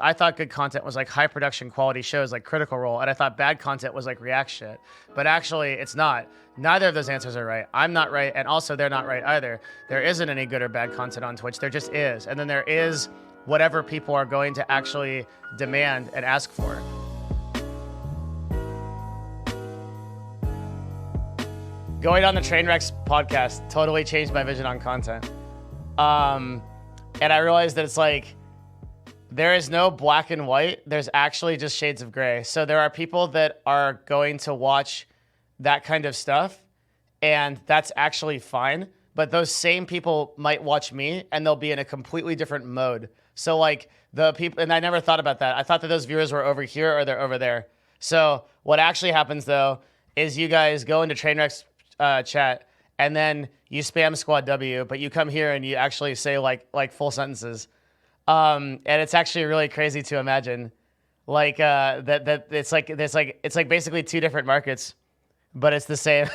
I thought good content was like high production quality shows like Critical Role, and I thought bad content was like React shit. But actually, it's not. Neither of those answers are right. I'm not right, and also they're not right either. There isn't any good or bad content on Twitch. There just is. And then there is whatever people are going to actually demand and ask for. Going on the Trainwrecks podcast totally changed my vision on content. And I realized that it's like, there is no black and white. There's actually just shades of gray. So there are people that are going to watch that kind of stuff, and that's actually fine. But those same people might watch me, and they'll be in a completely different mode. So like the people, and I never thought about that. I thought that those viewers were over here or they're over there. So what actually happens though is you guys go into Trainwreck's chat, and then you spam Squad W, but you come here and you actually say like full sentences. And it's actually really crazy to imagine, like that it's like basically two different markets, but it's the same.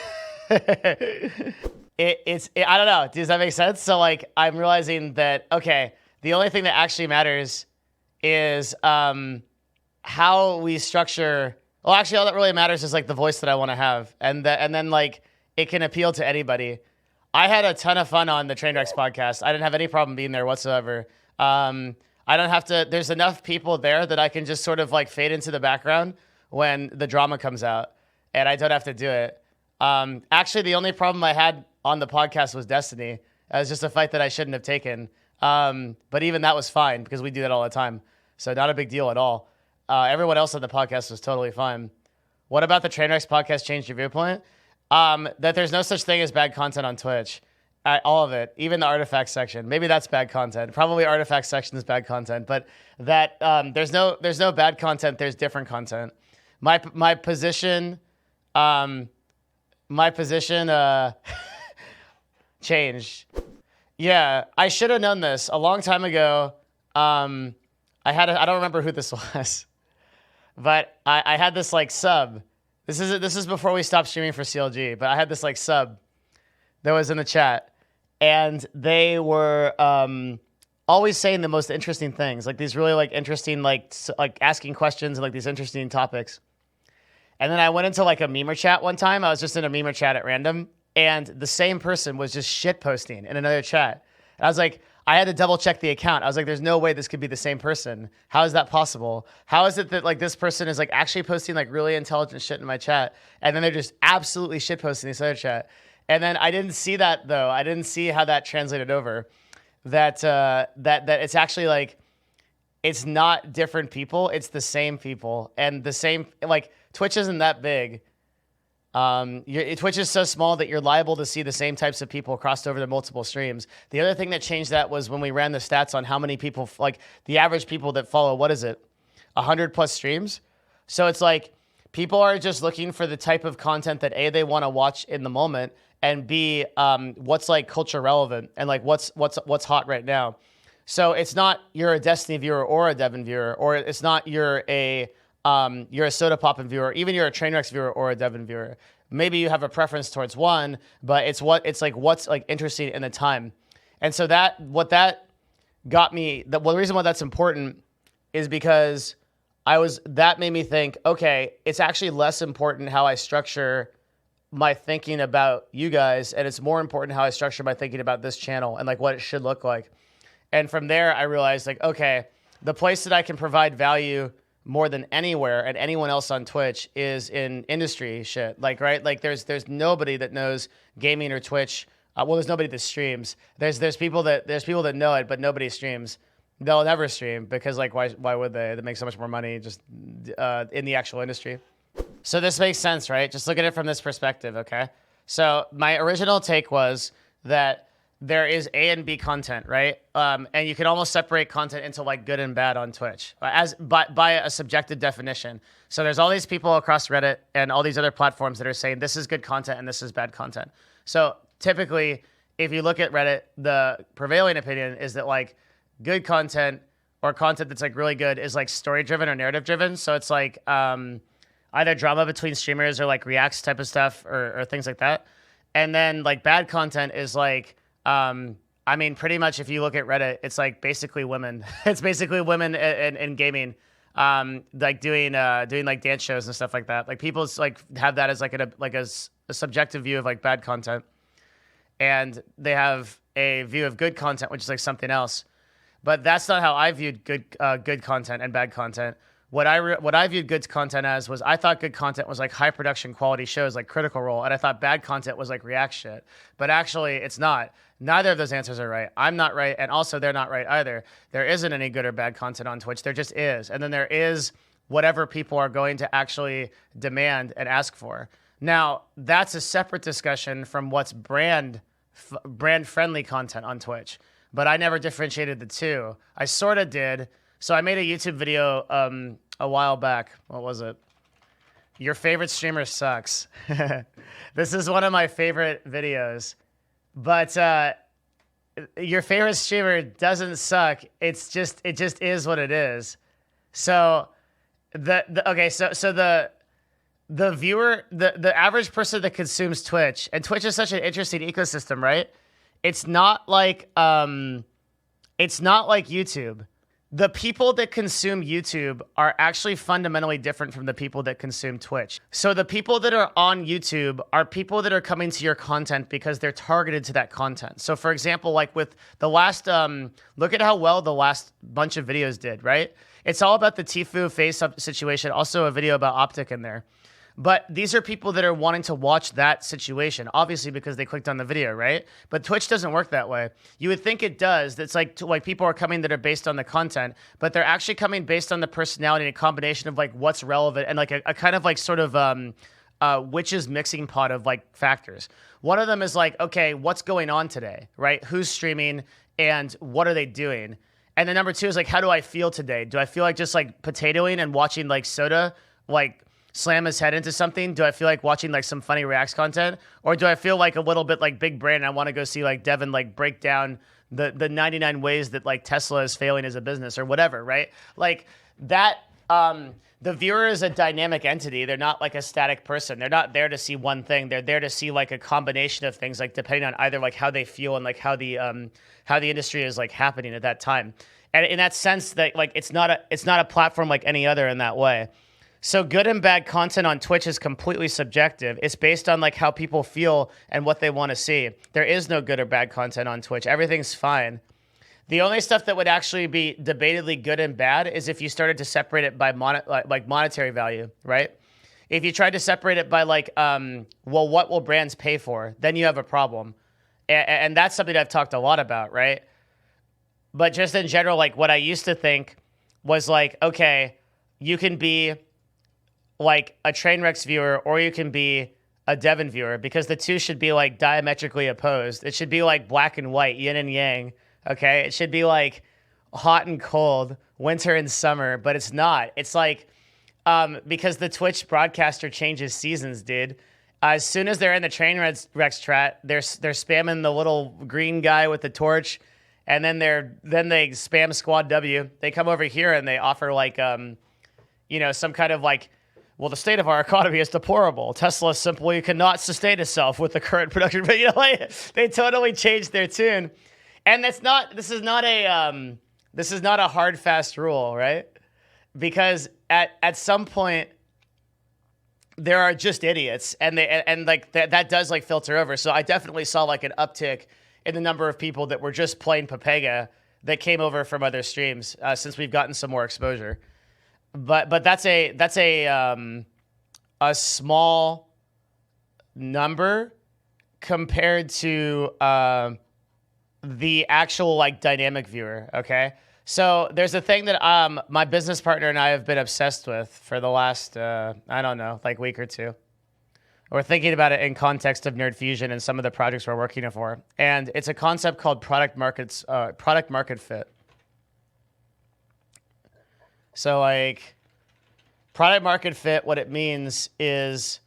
It's I don't know. Does that make sense? So like I'm realizing that okay, the only thing that actually matters is how we structure. Well, actually, all that really matters is like the voice that I want to have, and then like it can appeal to anybody. I had a ton of fun on the Trainwrecks podcast. I didn't have any problem being there whatsoever. I don't have to, there's enough people there that I can just sort of like fade into the background when the drama comes out, and I don't have to do it. Actually, the only problem I had on the podcast was Destiny. It was just a fight that I shouldn't have taken. But even that was fine because we do that all the time. So not a big deal at all. Everyone else on the podcast was totally fine. What about the Trainwrecks podcast changed your viewpoint? That there's no such thing as bad content on Twitch. All of it, even the artifact section. Maybe that's bad content. Probably artifact section is bad content, but that there's no bad content. There's different content. My position changed. Yeah, I should have known this a long time ago. I don't remember who this was, but I had this like sub. This is before we stopped streaming for CLG, but I had this like sub that was in the chat. And they were always saying the most interesting things, like these really like interesting, like asking questions and like these interesting topics. And then I went into like a memer chat one time. I was just in a memer chat at random, and the same person was just shit posting in another chat. And I was like, I had to double check the account. I was like, there's no way this could be the same person. How is that possible? How is it that like this person is like actually posting like really intelligent shit in my chat, and then they're just absolutely shit posting this other chat? And then I didn't see that though. I didn't see how that translated over. That it's actually like, it's not different people. It's the same people, and the same, like Twitch isn't that big. Twitch is so small that you're liable to see the same types of people crossed over to multiple streams. The other thing that changed that was when we ran the stats on how many people, like the average people that follow, what is it, 100 plus streams? So it's like people are just looking for the type of content that A, they want to watch in the moment, and B, what's like culture relevant and like what's hot right now. So it's not you're a Destiny viewer or a Devin viewer, or it's not you're a Soda Poppin' viewer, even you're a Trainwrecks viewer or a Devin viewer. Maybe you have a preference towards one, but it's what's like interesting in the time. And so that got me, the reason why that's important is because that made me think, okay, it's actually less important how I structure my thinking about you guys, and it's more important how I structure my thinking about this channel and like what it should look like. And from there, I realized like, okay, the place that I can provide value more than anywhere and anyone else on Twitch is in industry shit. Like, right? Like there's nobody that knows gaming or Twitch. Well, there's nobody that streams. There's people that know it, but nobody streams. They'll never stream because like, why would they? They make so much more money just in the actual industry. So this makes sense, right? Just look at it from this perspective, okay? So my original take was that there is A and B content, right? And you can almost separate content into like good and bad on Twitch by a subjective definition. So there's all these people across Reddit and all these other platforms that are saying this is good content and this is bad content. So typically, if you look at Reddit, the prevailing opinion is that like good content or content that's like really good is like story driven or narrative driven. So it's like either drama between streamers or like reacts type of stuff or things like that. And then like bad content is like I mean, pretty much if you look at Reddit, it's like basically women. It's basically women in gaming, like doing like dance shows and stuff like that. Like people like have that as like a subjective view of like bad content, and they have a view of good content, which is like something else. But that's not how I viewed good content and bad content. What I viewed good content as was I thought good content was like high production quality shows like Critical Role, and I thought bad content was like react shit. But actually, it's not. Neither of those answers are right. I'm not right, and also they're not right either. There isn't any good or bad content on Twitch. There just is. And then there is whatever people are going to actually demand and ask for. Now, that's a separate discussion from what's brand-friendly content on Twitch. But I never differentiated the two. I sort of did. So I made a YouTube video a while back. What was it? Your favorite streamer sucks. This is one of my favorite videos. But your favorite streamer doesn't suck. It just is what it is. So the viewer, the average person that consumes Twitch, and Twitch is such an interesting ecosystem, right? It's not like YouTube. The people that consume YouTube are actually fundamentally different from the people that consume Twitch. So the people that are on YouTube are people that are coming to your content because they're targeted to that content. So for example, like with the last, look at how well the last bunch of videos did, right? It's all about the Tfue face-up situation. Also a video about Optic in there. But these are people that are wanting to watch that situation, obviously because they clicked on the video, right? But Twitch doesn't work that way. You would think it does. It's like people are coming that are based on the content, but they're actually coming based on the personality and a combination of like what's relevant and like a kind of like sort of witch's mixing pot of like factors. One of them is like, okay, what's going on today, right? Who's streaming and what are they doing? And then number two is like, how do I feel today? Do I feel like just like potatoing and watching like Soda, like slam his head into something? Do I feel like watching like some funny reacts content? Or do I feel like a little bit like big brain and I want to go see like Devin like break down the 99 ways that like Tesla is failing as a business or whatever, right? Like that, the viewer is a dynamic entity. They're not like a static person. They're not there to see one thing. They're there to see like a combination of things, like depending on either like how they feel and like how the industry is like happening at that time. And in that sense that like it's not a platform like any other in that way. So good and bad content on Twitch is completely subjective. It's based on like how people feel and what they want to see. There is no good or bad content on Twitch. Everything's fine. The only stuff that would actually be debatedly good and bad is if you started to separate it by monetary value, right? If you tried to separate it by like, well, what will brands pay for? Then you have a problem. And that's something I've talked a lot about, right? But just in general, like what I used to think was like, okay, you can be like a Trainwrecks viewer or you can be a Devin viewer because the two should be like diametrically opposed. It should be like black and white, yin and yang, okay? It should be like hot and cold, winter and summer, but it's not. It's like, because the Twitch broadcaster changes seasons, dude. As soon as they're in the Trainwrecks chat, they're spamming the little green guy with the torch, and then they spam Squad W. They come over here and they offer like, some kind of like, well, the state of our economy is deplorable. Tesla simply cannot sustain itself with the current production. But like, they totally changed their tune, and this is not a hard fast rule, right? Because at some point there are just idiots, and that does like filter over. So I definitely saw like an uptick in the number of people that were just playing Papega that came over from other streams since we've gotten some more exposure. But that's a small number compared to the actual like dynamic viewer. Okay, so there's a thing that my business partner and I have been obsessed with for the last like week or two. We're thinking about it in context of Nerd Fusion and some of the projects we're working for, and it's a concept called product market fit. So like product market fit, what it means is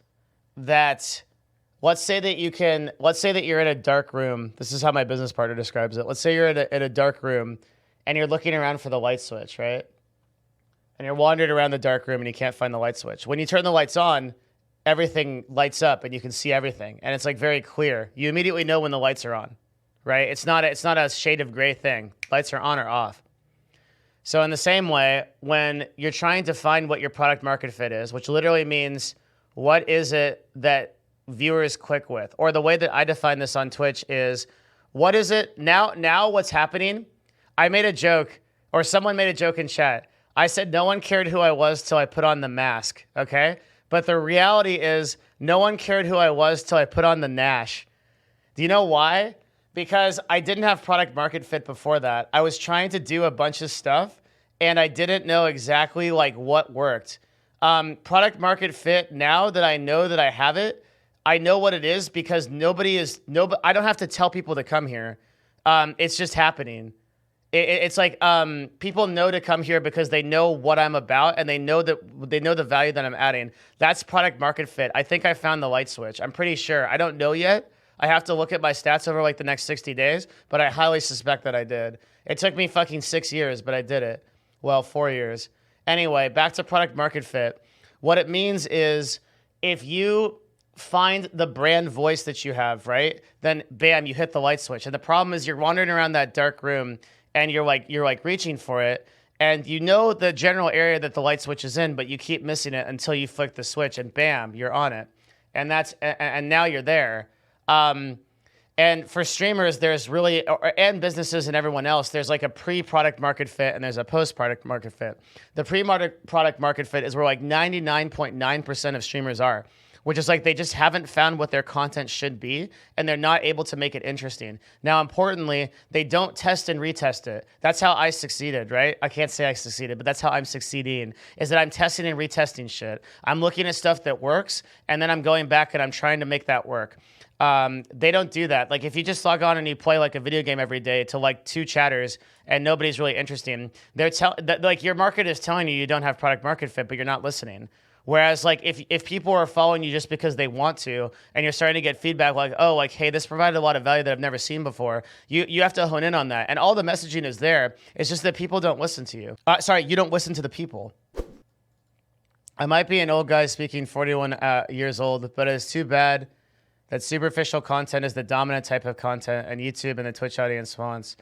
that let's say that you're in a dark room. This is how my business partner describes it. Let's say you're in a dark room and you're looking around for the light switch, right? And you're wandering around the dark room and you can't find the light switch. When you turn the lights on, everything lights up and you can see everything. And it's like very clear. You immediately know when the lights are on. right? It's not a shade of gray thing. Lights are on or off. So in the same way, when you're trying to find what your product market fit is, which literally means what is it that viewers click with, or the way that I define this on Twitch is, what is it now what's happening? I made a joke, or someone made a joke in chat. I said no one cared who I was till I put on the mask, okay? But the reality is no one cared who I was till I put on the Nash. Do you know why? Because I didn't have product market fit before that. I was trying to do a bunch of stuff and I didn't know exactly like what worked. Product market fit, now that I know that I have it, I know what it is because I don't have to tell people to come here. It's just happening. It's like people know to come here because they know what I'm about and they know the value that I'm adding. That's product market fit. I think I found the light switch. I'm pretty sure. I don't know yet. I have to look at my stats over like the next 60 days, but I highly suspect that I did. It took me fucking 6 years, but I did it. Well, 4 years. Anyway, back to product market fit. What it means is if you find the brand voice that you have, right? Then bam, you hit the light switch. And the problem is you're wandering around that dark room and you're like reaching for it. And you know the general area that the light switch is in, but you keep missing it until you flick the switch and bam, you're on it. And now you're there. And for streamers, there's really, and businesses and everyone else, there's like a pre-product market fit and there's a post-product market fit. The pre-product market fit is where like 99.9% of streamers are, which is like they just haven't found what their content should be and they're not able to make it interesting. Now, importantly, they don't test and retest it. That's how I succeeded, right? I can't say I succeeded, but that's how I'm succeeding, is that I'm testing and retesting shit. I'm looking at stuff that works and then I'm going back and I'm trying to make that work. They don't do that. Like if you just log on and you play like a video game every day to like 2 chatters and nobody's really interesting, like your market is telling you don't have product market fit, but you're not listening. Whereas like if people are following you just because they want to, and you're starting to get feedback like, oh, like, hey, this provided a lot of value that I've never seen before, you have to hone in on that. And all the messaging is there. It's just that people don't listen to you. Sorry, you don't listen to the people. I might be an old guy speaking 41 years old, but it's too bad that superficial content is the dominant type of content and YouTube and the Twitch audience wants.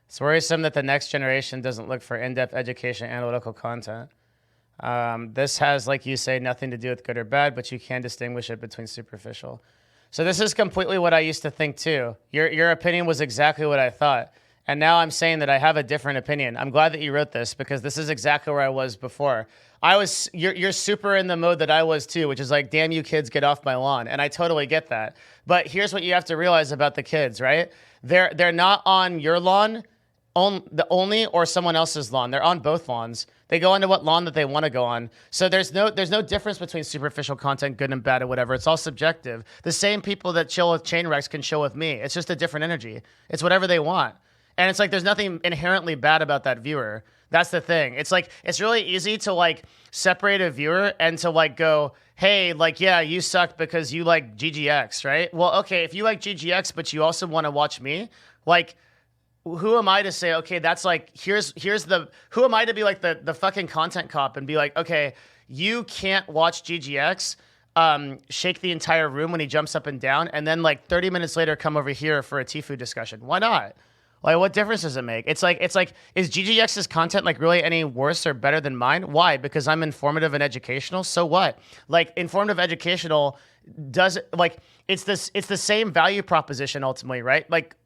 It's worrisome that the next generation doesn't look for in-depth education analytical content. This has, like you say, nothing to do with good or bad, but you can distinguish it between superficial. So this is completely what I used to think too. Your opinion was exactly what I thought. And now I'm saying that I have a different opinion. I'm glad that you wrote this because this is exactly where I was before. You're super in the mode that I was too, which is like, damn you kids, get off my lawn. And I totally get that. But here's what you have to realize about the kids, right? They're not on your lawn only or someone else's lawn. They're on both lawns. They go onto what lawn that they want to go on. So there's no difference between superficial content, good and bad or whatever. It's all subjective. The same people that chill with chain wrecks can chill with me. It's just a different energy. It's whatever they want. And it's like there's nothing inherently bad about that viewer. That's the thing. It's like it's really easy to like separate a viewer and to like go, hey, like, yeah, you suck because you like GGX, right? Well, okay, if you like GGX but you also want to watch me, like, who am I to say, okay, that's like, who am I to be like the fucking content cop and be like, okay, you can't watch GGX, shake the entire room when he jumps up and down, and then like 30 minutes later come over here for a Tfue discussion. Why not? Like, what difference does it make? It's like, is GGX's content like really any worse or better than mine? Why? Because I'm informative and educational. So what? Like, informative, educational does like it's the same value proposition ultimately, right? Like,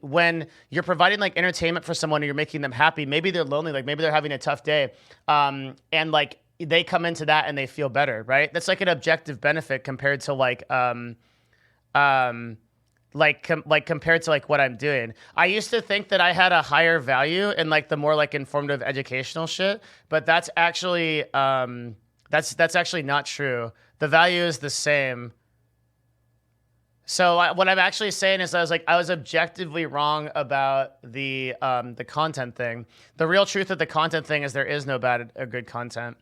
when you're providing like entertainment for someone and you're making them happy, maybe they're lonely, like maybe they're having a tough day, and like they come into that and they feel better, right? That's like an objective benefit compared to like compared to like what I'm doing. I used to think that I had a higher value in like the more like informative educational shit, but that's actually that's actually not true. The value is the same. So what I'm actually saying is I was objectively wrong about the content thing. The real truth of the content thing is there is no bad or good content.